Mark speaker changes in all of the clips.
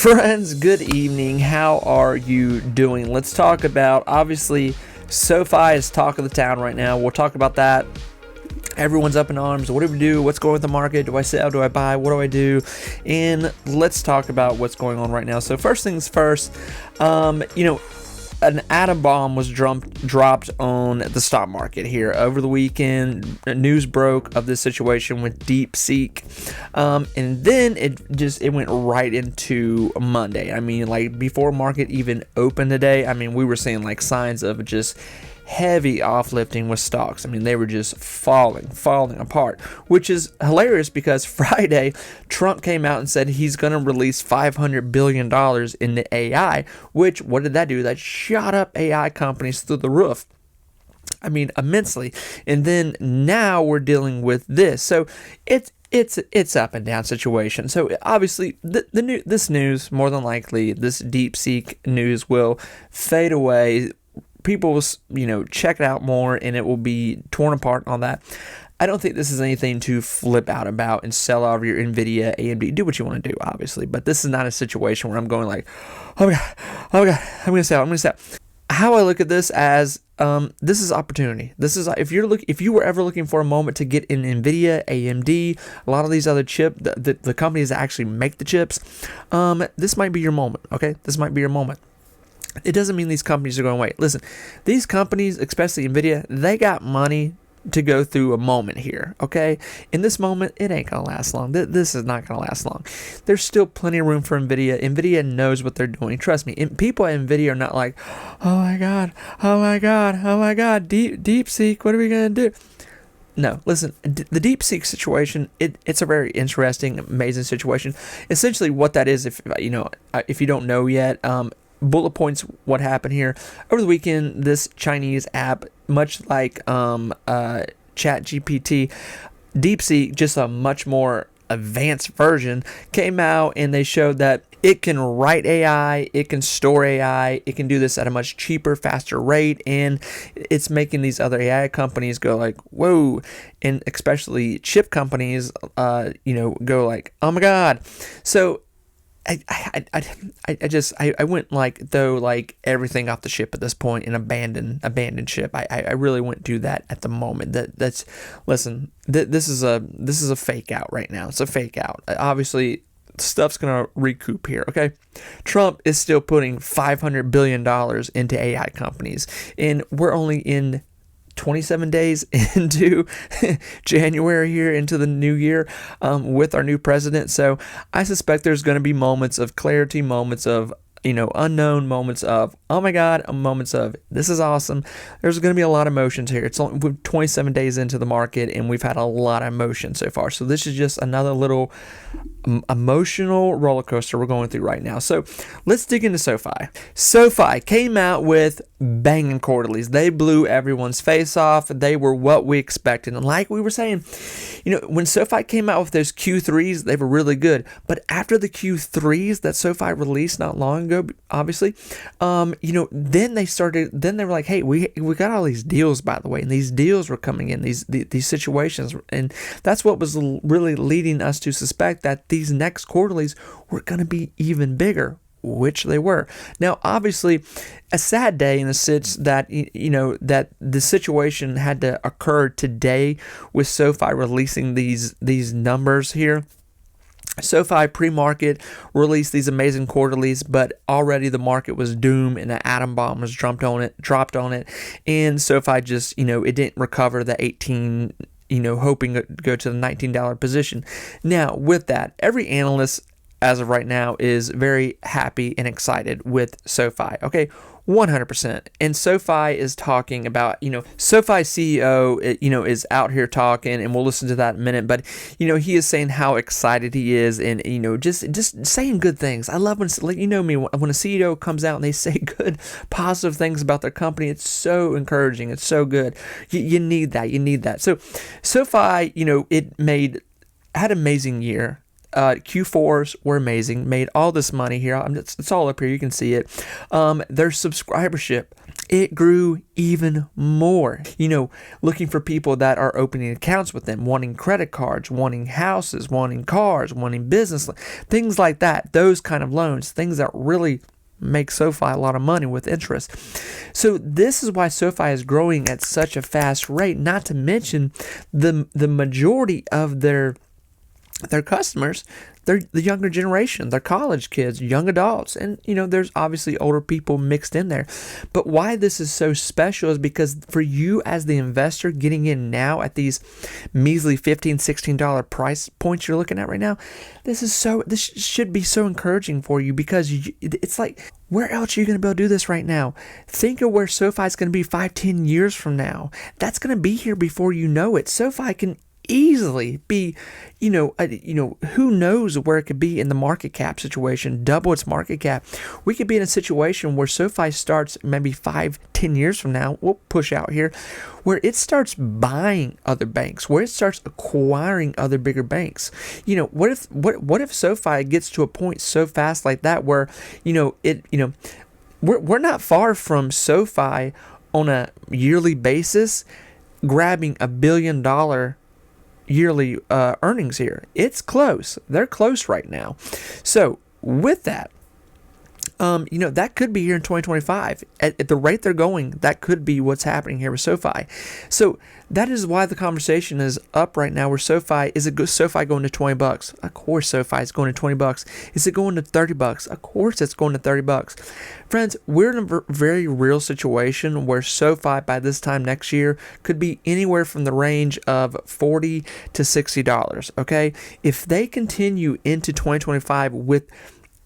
Speaker 1: Friends, good evening. How are you doing? Let's talk about, obviously, SoFi is talk of the town right now. We'll talk about that. Everyone's up in arms. What do we do? What's going on with the market? Do I sell? Do I buy? What do I do? And let's talk about what's going on right now. So first things first, an atom bomb was dropped on the stock market here over the weekend. News broke of this situation with DeepSeek, and then it went right into Monday. I mean, like before market even opened today, I mean, we were seeing like signs of just heavy offlifting with stocks. I mean, they were just falling apart, which is hilarious because Friday, Trump came out and said he's going to release $500 billion into AI, which, what did that do? That shot up AI companies through the roof. I mean, immensely. And then now we're dealing with this. So it's up and down situation. So obviously this news, more than likely, this DeepSeek news will fade away. People will, check it out more, and it will be torn apart on that. I don't think this is anything to flip out about and sell out of your NVIDIA, AMD. Do what you want to do, obviously, but this is not a situation where I'm going like, oh my God, I'm going to sell. How I look at this as this is opportunity. This is if you were ever looking for a moment to get in NVIDIA, AMD, a lot of these other the companies that actually make the chips, this might be your moment. Okay, this might be your moment. It doesn't mean these companies are going away. Listen, these companies, especially NVIDIA, they got money to go through a moment here, okay? In this moment, it ain't going to last long. This is not going to last long. There's still plenty of room for NVIDIA. NVIDIA knows what they're doing. Trust me, people at NVIDIA are not like, oh my God, DeepSeek, what are we going to do? No, listen, the DeepSeek situation, it's a very interesting, amazing situation. Essentially what that is, if you don't know yet, bullet points what happened here over the weekend. This Chinese app, much like ChatGPT, DeepSeek, just a much more advanced version, came out and they showed that it can write AI, it can store AI, it can do this at a much cheaper, faster rate, and it's making these other AI companies go like, whoa, and especially chip companies, go like, oh my God. So I went like everything off the ship at this point and abandoned ship. I really wouldn't do that at the moment. This is a fake out right now. It's a fake out. Obviously, stuff's gonna recoup here. Okay, Trump is still putting $500 billion into AI companies, and we're only in 27 days into January here, into the new year, with our new president. So I suspect there's going to be moments of clarity, moments of unknown, moments of oh my God, moments of this is awesome. There's going to be a lot of emotions here. It's only 27 days into the market, and we've had a lot of emotion so far. So this is just another little emotional roller coaster we're going through right now. So let's dig into SoFi. SoFi came out with banging quarterlies. They blew everyone's face off. They were what we expected. And like we were saying, when SoFi came out with those Q3s, they were really good. But after the Q3s that SoFi released not long ago, obviously, then they were like, hey, we got all these deals, by the way, and these deals were coming in, these situations, and that's what was really leading us to suspect that these next quarterlies were going to be even bigger, which they were. Now, obviously, a sad day in the sense that that the situation had to occur today with SoFi releasing these numbers here. SoFi pre-market released these amazing quarterlies, but already the market was doomed and an atom bomb was dropped on it, and SoFi just it didn't recover the 18, hoping to go to the $19 position. Now, with that, every analyst as of right now is very happy and excited with SoFi. Okay, 100%. And SoFi is talking about, SoFi CEO, is out here talking, and we'll listen to that in a minute. But, he is saying how excited he is, and, just saying good things. I love when, me, when a CEO comes out and they say good, positive things about their company. It's so encouraging. It's so good. You need that. So SoFi, had an amazing year. Q4s were amazing, made all this money here. It's all up here. You can see it. Their subscribership, it grew even more. Looking for people that are opening accounts with them, wanting credit cards, wanting houses, wanting cars, wanting business, things like that. Those kind of loans, things that really make SoFi a lot of money with interest. So this is why SoFi is growing at such a fast rate, not to mention the majority of their customers, they're the younger generation, they're college kids, young adults, and there's obviously older people mixed in there. But why this is so special is because for you as the investor getting in now at these measly $15, $16 price points you're looking at right now, this should be so encouraging for you, because it's like, where else are you going to be able to do this right now? Think of where SoFi is going to be 5-10 years from now. That's going to be here before you know it. SoFi can easily be, who knows where it could be in the market cap situation, double its market cap. We could be in a situation where SoFi starts maybe 5-10 years from now, we'll push out here, where it starts buying other banks, where it starts acquiring other bigger banks. What if SoFi gets to a point so fast like that where, we're not far from SoFi on a yearly basis grabbing $1 billion yearly earnings here. It's close. They're close right now. So with that, that could be here in 2025. At the rate they're going, that could be what's happening here with SoFi. So that is why the conversation is up right now, where SoFi, is it SoFi going to $20? Of course SoFi is going to $20. Is it going to $30? Of course it's going to $30. Friends, we're in a very real situation where SoFi by this time next year could be anywhere from the range of $40 to $60. Okay? If they continue into 2025 with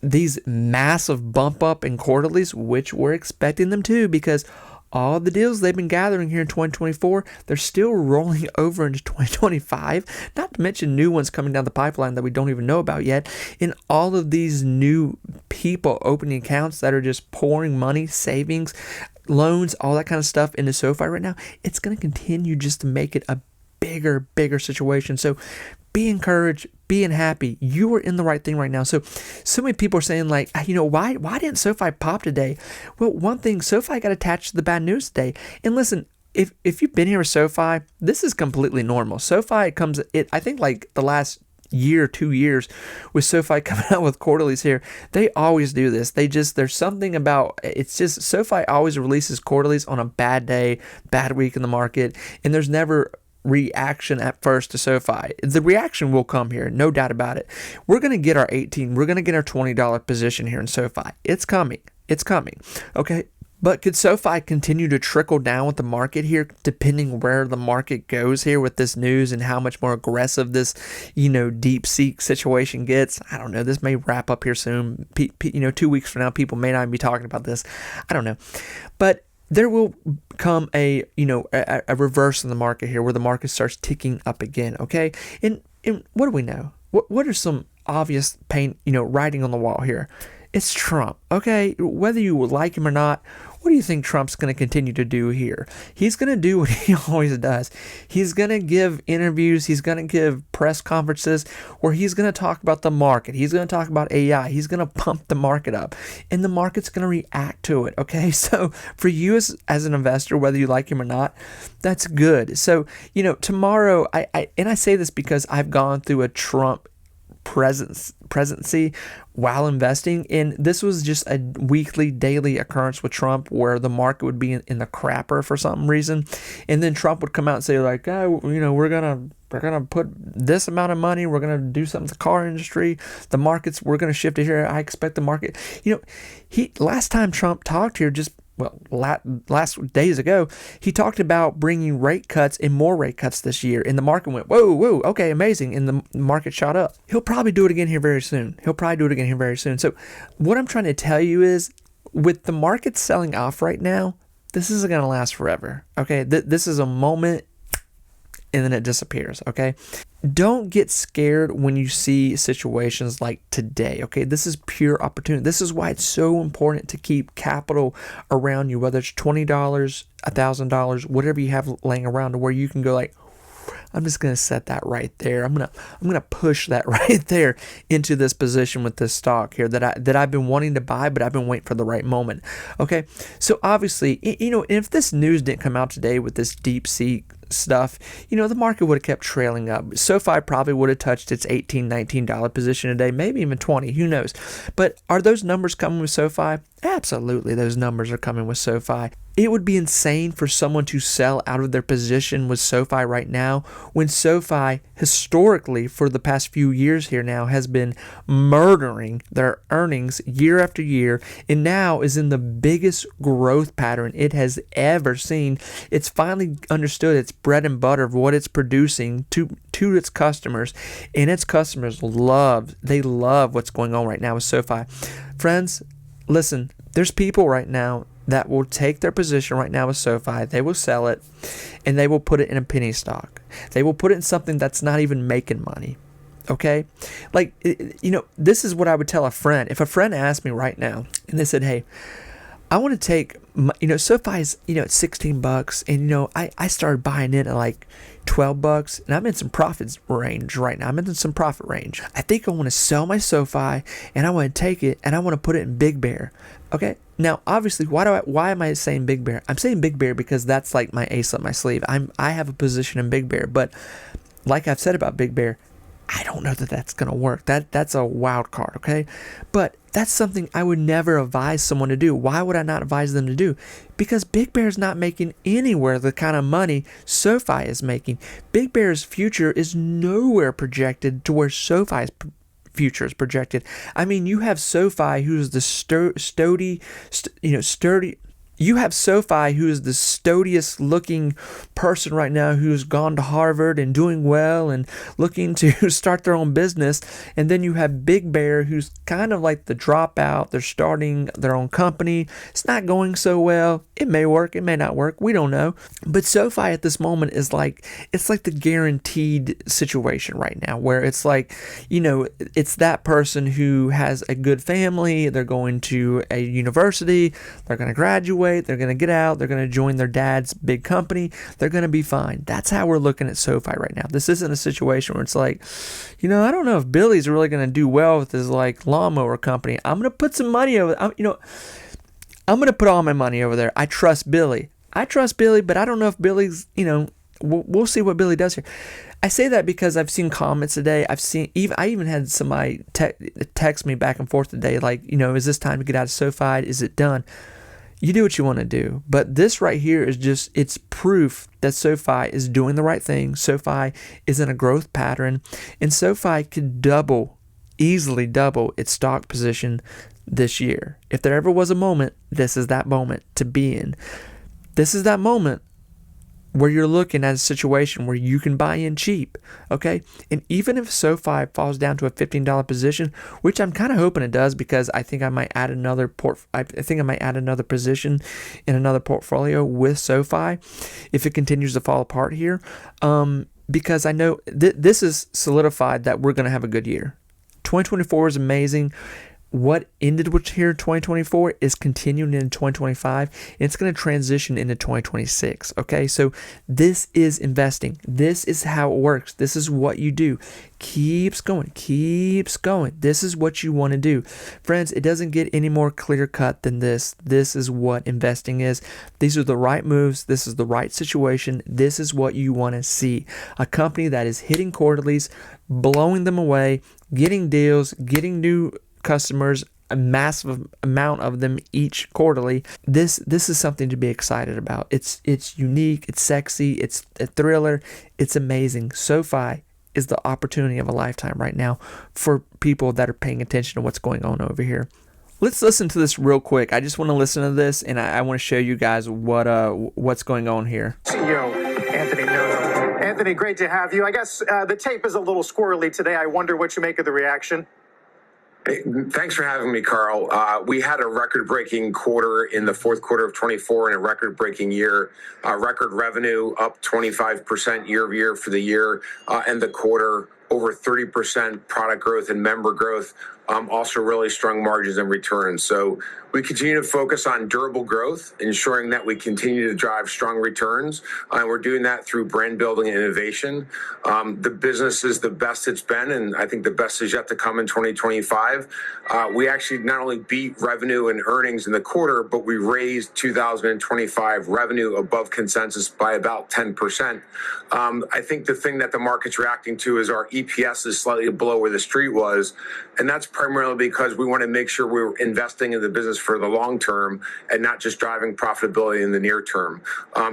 Speaker 1: these massive bump up in quarterlies, which we're expecting them to, because all the deals they've been gathering here in 2024, they're still rolling over into 2025, not to mention new ones coming down the pipeline that we don't even know about yet. And all of these new people opening accounts that are just pouring money, savings, loans, all that kind of stuff into SoFi right now, it's going to continue just to make it a bigger situation. So be encouraged, being happy. You are in the right thing right now. So many people are saying, like, why didn't SoFi pop today? Well, one thing, SoFi got attached to the bad news today. And listen, if you've been here with SoFi, this is completely normal. SoFi I think like the last year, 2 years with SoFi coming out with quarterlies here, they always do this. There's something about, it's just SoFi always releases quarterlies on a bad day, bad week in the market, and there's never reaction at first to SoFi. The reaction will come here, no doubt about it. We're going to get our 18, we're going to get our $20 position here in SoFi. It's coming. Okay. But could SoFi continue to trickle down with the market here, depending where the market goes here with this news and how much more aggressive this, deep seek situation gets? I don't know. This may wrap up here soon. 2 weeks from now, people may not even be talking about this. I don't know. But there will come a reverse in the market here, where the market starts ticking up again. Okay. And what do we know? What are some obvious writing on the wall here? It's Trump. Okay. Whether you like him or not, what do you think Trump's going to continue to do here? He's going to do what he always does. He's going to give interviews. He's going to give press conferences where he's going to talk about the market. He's going to talk about AI. He's going to pump the market up, and the market's going to react to it. Okay. So for you as an investor, whether you like him or not, that's good. So, tomorrow, I say this because I've gone through a Trump presidency while investing, and this was just a weekly, daily occurrence with Trump, where the market would be in the crapper for some reason, and then Trump would come out and say, like, we're gonna put this amount of money, we're gonna do something to the car industry, we're gonna shift it here. I expect the market, last time Trump talked here, last days ago, he talked about bringing rate cuts and more rate cuts this year, and the market went, whoa, okay, amazing, and the market shot up. He'll probably do it again here very soon. So what I'm trying to tell you is, with the market selling off right now, this isn't going to last forever. Okay, this is a moment, and then it disappears. Okay, don't get scared when you see situations like today. Okay, this is pure opportunity. This is why it's so important to keep capital around you, whether it's $20, $1,000, whatever you have laying around, to where you can go like, I'm just gonna set that right there. I'm gonna push that right there into this position with this stock here that I've been wanting to buy, but I've been waiting for the right moment. Okay, so obviously, if this news didn't come out today with this deep sea stuff, the market would have kept trailing up. SoFi probably would have touched its $18, $19 position today, maybe even 20, who knows. But are those numbers coming with SoFi? Absolutely, those numbers are coming with SoFi. It would be insane for someone to sell out of their position with SoFi right now when SoFi historically for the past few years here now has been murdering their earnings year after year and now is in the biggest growth pattern it has ever seen. It's finally understood its bread and butter of what it's producing to its customers, and its customers love what's going on right now with SoFi. Friends, listen, there's people right now that will take their position right now with SoFi, they will sell it, and they will put it in a penny stock. They will put it in something that's not even making money. Okay? This is what I would tell a friend. If a friend asked me right now, and they said, hey, I want to take, SoFi's, at $16, and, I started buying it at like $12, and I'm in some profits range right now. I'm in some profit range. I think I want to sell my SoFi, and I want to take it, and I want to put it in Big Bear. Okay? Now, obviously, why am I saying Big Bear? I'm saying Big Bear because that's like my ace up my sleeve. I have a position in Big Bear, but like I've said about Big Bear, I don't know that that's going to work. That's a wild card, okay? But that's something I would never advise someone to do. Why would I not advise them to do? Because Big Bear's not making anywhere the kind of money SoFi is making. Big Bear's future is nowhere projected to where SoFi's future is projected. I mean, you have SoFi, who's the sturdy. You have SoFi, who is the stodiest looking person right now, who's gone to Harvard and doing well and looking to start their own business. And then you have Big Bear, who's kind of like the dropout. They're starting their own company. It's not going so well. It may work. It may not work. We don't know. But SoFi at this moment is it's like the guaranteed situation right now, where it's like, it's that person who has a good family. They're going to a university. They're going to graduate. They're going to get out. They're going to join their dad's big company. They're going to be fine. That's how we're looking at SoFi right now. This isn't a situation where it's like, I don't know if Billy's really going to do well with his lawnmower company. I'm going to put some money over. I'm going to put all my money over there. I trust Billy. But I don't know if Billy's, we'll see what Billy does here. I say that because I've seen comments today. I even had somebody text me back and forth today, is this time to get out of SoFi? Is it done? You do what you want to do. But this right here is it's proof that SoFi is doing the right thing. SoFi is in a growth pattern, and SoFi could easily double its stock position this year. If there ever was a moment, this is that moment to be in. This is that moment where you're looking at a situation where you can buy in cheap, okay? And even if SoFi falls down to a $15 position, which I'm kind of hoping it does, because I think I might add another position in another portfolio with SoFi if it continues to fall apart here, because I know this is solidified that we're going to have a good year. 2024 is amazing. What ended with here 2024 is continuing in 2025, and it's going to transition into 2026. Okay, so this is investing. This is how it works. This is what you do. Keeps going. This is what you want to do. Friends, it doesn't get any more clear cut than this. This is what investing is. These are the right moves. This is the right situation. This is what you want to see. A company that is hitting quarterlies, blowing them away, getting deals, getting new customers, a massive amount of them each quarterly. This is something to be excited about. It's unique, it's sexy, it's a thriller, it's amazing. SoFi is the opportunity of a lifetime right now for people that are paying attention to what's going on over here. Let's listen to this real quick. I just want to listen to this, and I want to show you guys what's going on here.
Speaker 2: CEO Anthony Noto. Anthony, great to have you. I guess the tape is a little squirrely today. I wonder what you make of the reaction.
Speaker 3: Hey, thanks for having me, Carl. We had a record-breaking quarter in the fourth quarter of 24 and a record-breaking year. Record revenue up 25% year-over-year for the year and the quarter, over 30% product growth and member growth. also really strong margins and returns. So we continue to focus on durable growth, ensuring that we continue to drive strong returns. And we're doing that through brand building and innovation. The business is the best it's been, and I think the best is yet to come in 2025. We actually not only beat revenue and earnings in the quarter, but we raised 2025 revenue above consensus by about 10%. I think the thing that the market's reacting to is our EPS is slightly below where the street was, and that's primarily because we want to make sure we're investing in the business for the long term and not just driving profitability in the near term.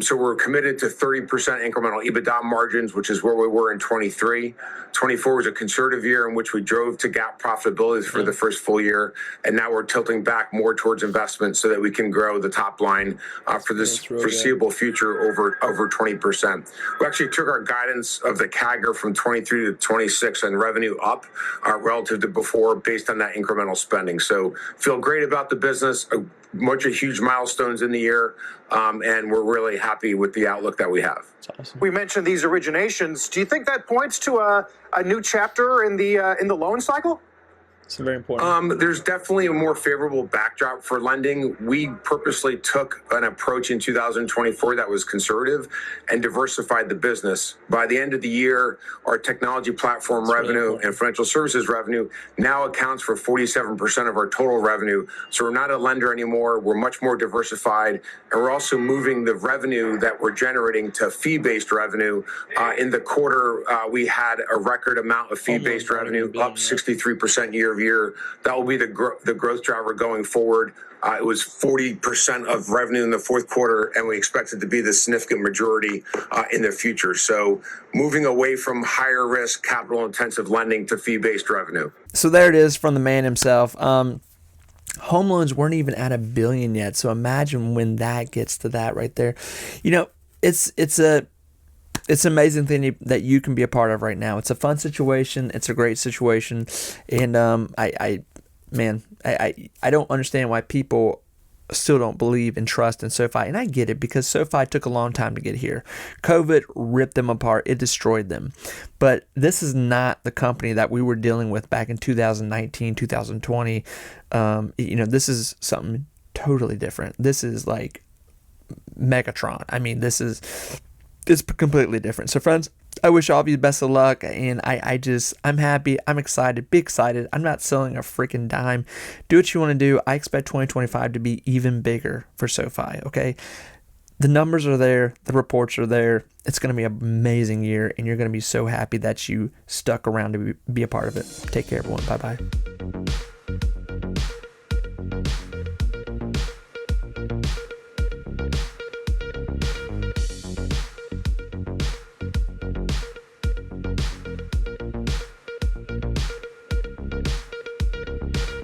Speaker 3: So we're committed to 30% incremental EBITDA margins, which is where we were in 23. 24 was a conservative year in which we drove to GAAP profitability for the first full year, and now we're tilting back more towards investment so that we can grow the top line for this foreseeable future over 20%. We actually took our guidance of the CAGR from 23 to 26 and revenue up relative to before based on that incremental spending. So feel great about the business, a bunch of huge milestones in the year, and we're really happy with the outlook that we have.
Speaker 1: That's awesome.
Speaker 2: We mentioned these originations. Do you think that points to a new chapter in the loan cycle?
Speaker 1: It's very important.
Speaker 3: There's definitely a more favorable backdrop for lending. We purposely took an approach in 2024 that was conservative and diversified the business. By the end of the year, our technology platform revenue and financial services revenue now accounts for 47% of our total revenue. So we're not a lender anymore. We're much more diversified. And we're also moving the revenue that we're generating to fee-based revenue. In the quarter, we had a record amount of fee-based revenue, up 63% year over year. That will be the growth driver going forward. It was 40% of revenue in the fourth quarter, and we expect it to be the significant majority in the future. So moving away from higher risk, capital intensive lending to fee-based revenue.
Speaker 1: So there it is from the man himself. Home loans weren't even at $1 billion yet. So imagine when that gets to that right there. You know, it's an amazing thing that you can be a part of right now. It's a fun situation. It's a great situation. And I don't understand why people still don't believe and trust in SoFi. And I get it, because SoFi took a long time to get here. COVID ripped them apart. It destroyed them. But this is not the company that we were dealing with back in 2019, 2020. This is something totally different. This is like Megatron. I mean, it's completely different. So friends, I wish all of you the best of luck, and I'm happy, I'm excited, be excited. I'm not selling a freaking dime. Do what you want to do. I expect 2025 to be even bigger for SoFi, okay? The numbers are there, the reports are there. It's going to be an amazing year, and you're going to be so happy that you stuck around to be a part of it. Take care, everyone. Bye-bye.